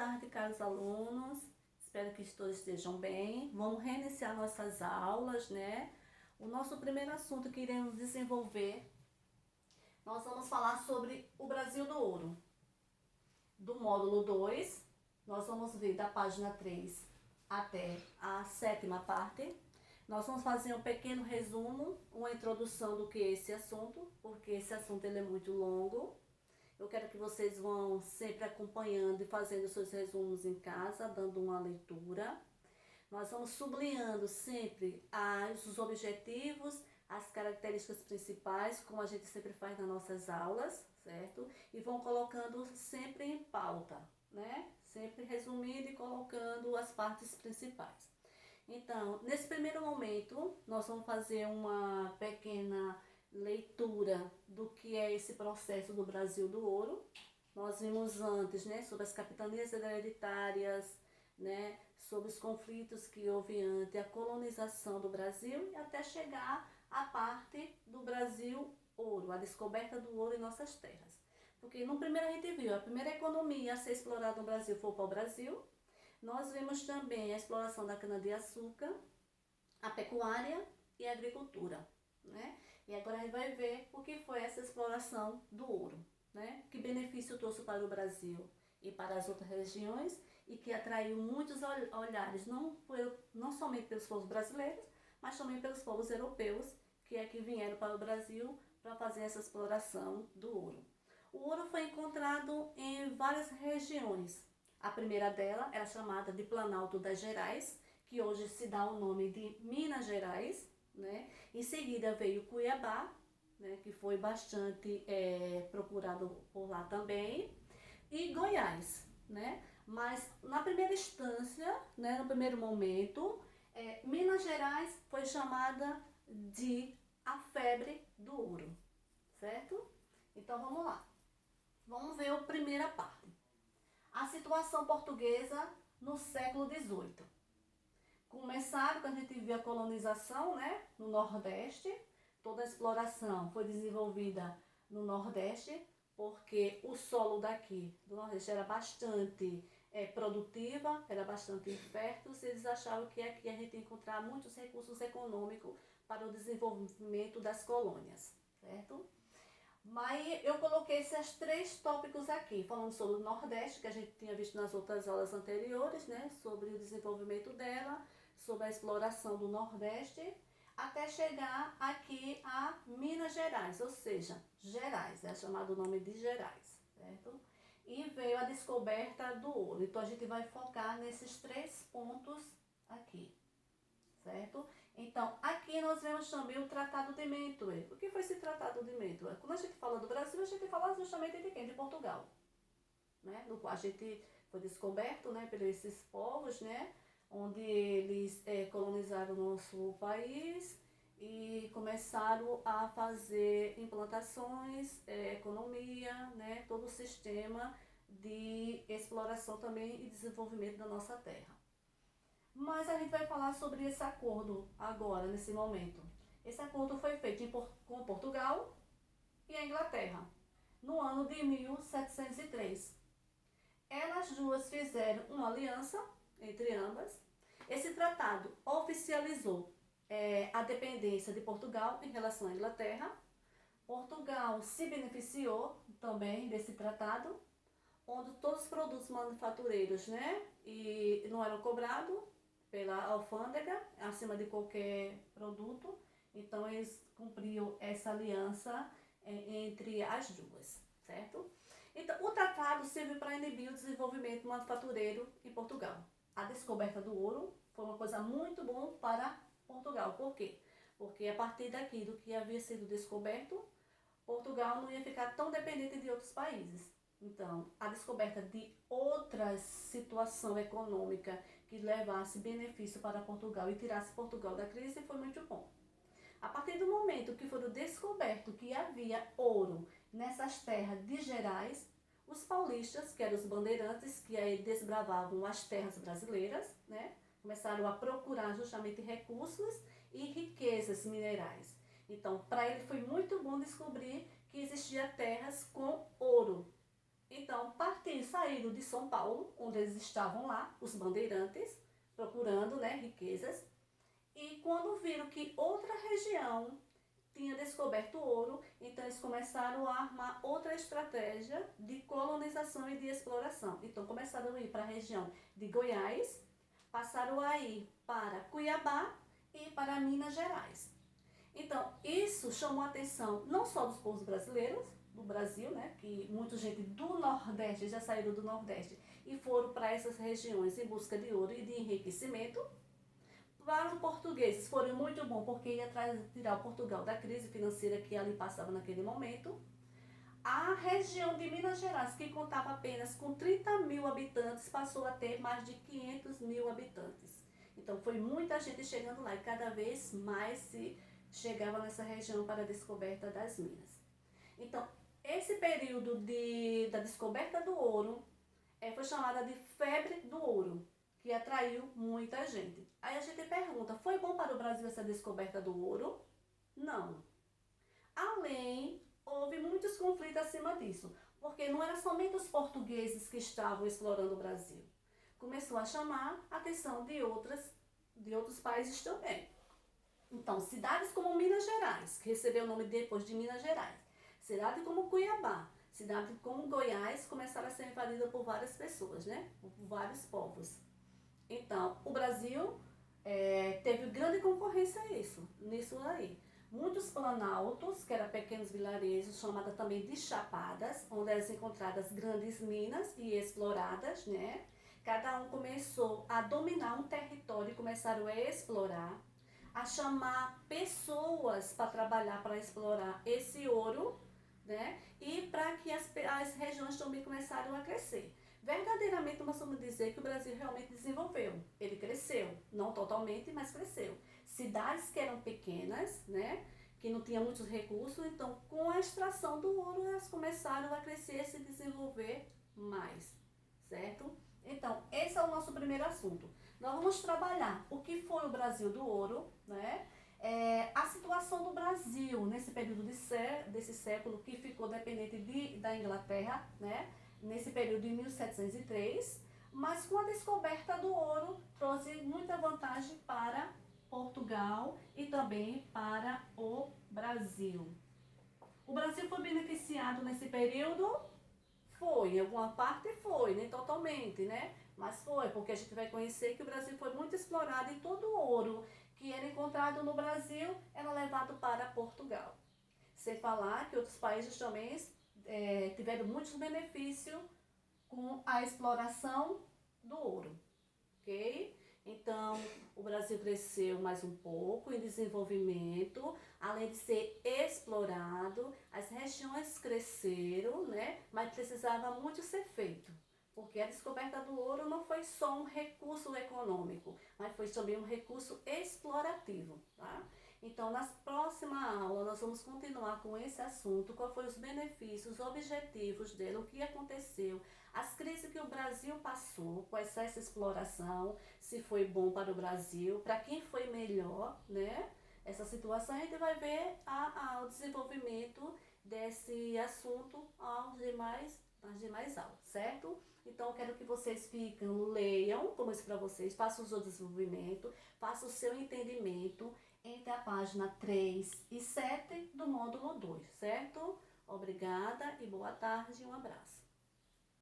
tarde, caros alunos. Espero que todos estejam bem. Vamos reiniciar nossas aulas, né? O nosso primeiro assunto que iremos desenvolver, nós vamos falar sobre o Brasil do Ouro. Do módulo 2, nós vamos ver da página 3 até a 7ª parte. Nós vamos fazer um pequeno resumo, uma introdução do que é esse assunto, porque esse assunto ele é muito longo. Eu quero que vocês vão sempre acompanhando e fazendo seus resumos em casa, dando uma leitura. Nós vamos sublinhando sempre os objetivos, as características principais, como a gente sempre faz nas nossas aulas, certo? E vão colocando sempre em pauta, né? Sempre resumindo e colocando as partes principais. Então, nesse primeiro momento, nós vamos fazer uma pequena leitura do que é esse processo do Brasil do Ouro. Nós vimos antes, né, sobre as capitanias hereditárias, né, sobre os conflitos que houve ante a colonização do Brasil e até chegar à parte do Brasil ouro, a descoberta do ouro em nossas terras. Porque no primeiro a gente viu, a primeira economia a ser explorada no Brasil foi o pau-brasil. Nós vimos também a exploração da cana-de-açúcar, a pecuária e a agricultura, né? E agora a gente vai ver o que foi essa exploração do ouro, né? Que benefício trouxe para o Brasil e para as outras regiões e que atraiu muitos olhares, não somente pelos povos brasileiros, mas também pelos povos europeus que aqui vieram para o Brasil para fazer essa exploração do ouro. O ouro foi encontrado em várias regiões. A primeira dela era chamada de Planalto das Gerais, que hoje se dá o nome de Minas Gerais, né? Em seguida veio Cuiabá, né? Que foi bastante procurado por lá também, e Goiás, né? Mas na primeira instância, né, no primeiro momento, Minas Gerais foi chamada de a febre do ouro, certo? Então vamos lá. Vamos ver a primeira parte. A situação portuguesa no século XVIII. Começaram quando a gente viu a colonização, né, no Nordeste. Toda a exploração foi desenvolvida no Nordeste, porque o solo daqui do Nordeste era bastante produtiva, era bastante fértil, e eles achavam que aqui a gente ia encontrar muitos recursos econômicos para o desenvolvimento das colônias, certo? Mas eu coloquei esses 3 tópicos aqui, falando sobre o Nordeste, que a gente tinha visto nas outras aulas anteriores, né? Sobre o desenvolvimento dela, sobre a exploração do Nordeste, até chegar aqui a Minas Gerais, ou seja, Gerais, é chamado o nome de Gerais, certo? E veio a descoberta do ouro. Então a gente vai focar nesses 3 pontos aqui, certo? Então, aqui nós vemos também o Tratado de Mantua. O que foi esse Tratado de Mantua? Quando a gente fala do Brasil, a gente fala justamente de quem? De Portugal, né? No qual a gente foi descoberto, né, por esses povos, né, onde eles colonizaram o nosso país e começaram a fazer implantações, economia, né, todo o sistema de exploração também e desenvolvimento da nossa terra. Mas a gente vai falar sobre esse acordo agora, nesse momento. Esse acordo foi feito com Portugal e a Inglaterra, no ano de 1703. Elas duas fizeram uma aliança entre ambas. Esse tratado oficializou a dependência de Portugal em relação à Inglaterra. Portugal se beneficiou também desse tratado, onde todos os produtos manufatureiros, né, e não eram cobrados pela alfândega, acima de qualquer produto. Então, eles cumpriam essa aliança entre as duas, certo? Então, o tratado serviu para inibir o desenvolvimento manufatureiro em Portugal. A descoberta do ouro foi uma coisa muito boa para Portugal. Por quê? Porque a partir daqui do que havia sido descoberto, Portugal não ia ficar tão dependente de outros países. Então, a descoberta de outra situação econômica que levasse benefício para Portugal e tirasse Portugal da crise foi muito bom. A partir do momento que foi descoberto que havia ouro nessas terras de Gerais, os paulistas, que eram os bandeirantes, que aí desbravavam as terras brasileiras, né, começaram a procurar justamente recursos e riquezas minerais. Então, para ele foi muito bom descobrir que existia terras com ouro Então, saíram de São Paulo, onde eles estavam lá, os bandeirantes, procurando, né, riquezas. E quando viram que outra região tinha descoberto ouro, então eles começaram a armar outra estratégia de colonização e de exploração. Então começaram a ir para a região de Goiás, passaram a ir para Cuiabá e para Minas Gerais. Então isso chamou a atenção não só dos povos brasileiros, do Brasil, né, que muita gente do Nordeste já saíram do Nordeste e foram para essas regiões em busca de ouro e de enriquecimento. Para os portugueses foram muito bom porque ia tirar o Portugal da crise financeira que ali passava naquele momento. A região de Minas Gerais, que contava apenas com 30 mil habitantes, passou a ter mais de 500 mil habitantes. Então foi muita gente chegando lá e cada vez mais se chegava nessa região para a descoberta das minas. Então esse período da descoberta do ouro foi chamada de febre do ouro, que atraiu muita gente. Aí a gente pergunta, foi bom para o Brasil essa descoberta do ouro? Não. Além, houve muitos conflitos acima disso, porque não era somente os portugueses que estavam explorando o Brasil. Começou a chamar a atenção de outros países também. Então, cidades como Minas Gerais, que recebeu o nome depois de Minas Gerais, cidade como Cuiabá, cidade como Goiás, começaram a ser invadidas por várias pessoas, né? Por vários povos. Então, o Brasil teve grande concorrência nisso aí. Muitos planaltos, que eram pequenos vilarejos, chamados também de chapadas, onde eram encontradas grandes minas e exploradas, né? Cada um começou a dominar um território e começaram a explorar, a chamar pessoas para trabalhar, para explorar esse ouro, né? E para que as regiões também começaram a crescer. Verdadeiramente nós vamos dizer que o Brasil realmente desenvolveu. Ele cresceu, não totalmente, mas cresceu. Cidades que eram pequenas, né, que não tinham muitos recursos, então com a extração do ouro elas começaram a crescer e se desenvolver mais, certo? Então esse é o nosso primeiro assunto. Nós vamos trabalhar o que foi o Brasil do ouro, né? A situação do Brasil nesse período desse século que ficou dependente da Inglaterra, né? Nesse período de 1703, mas com a descoberta do ouro trouxe muita vantagem para Portugal e também para o Brasil. O Brasil foi beneficiado nesse período? Foi, em alguma parte foi, nem totalmente, né? Mas foi, porque a gente vai conhecer que o Brasil foi muito explorado e todo o ouro que era encontrado no Brasil era levado para Portugal. Sem falar que outros países também tiveram muitos benefícios com a exploração do ouro, ok? Então, o Brasil cresceu mais um pouco em desenvolvimento, além de ser explorado, as regiões cresceram, né? Mas precisava muito ser feito, porque a descoberta do ouro não foi só um recurso econômico, mas foi também um recurso explorativo, tá? Então, nas próximas aulas, nós vamos continuar com esse assunto, quais foram os benefícios, os objetivos dele, o que aconteceu, as crises que o Brasil passou com essa exploração, se foi bom para o Brasil, para quem foi melhor, né? Essa situação, a gente vai ver o desenvolvimento desse assunto nas demais aulas, certo? Então, eu quero que vocês leiam, como eu disse para vocês, façam o seu desenvolvimento, façam o seu entendimento entre a página 3 e 7 do módulo 2, certo? Obrigada e boa tarde, um abraço.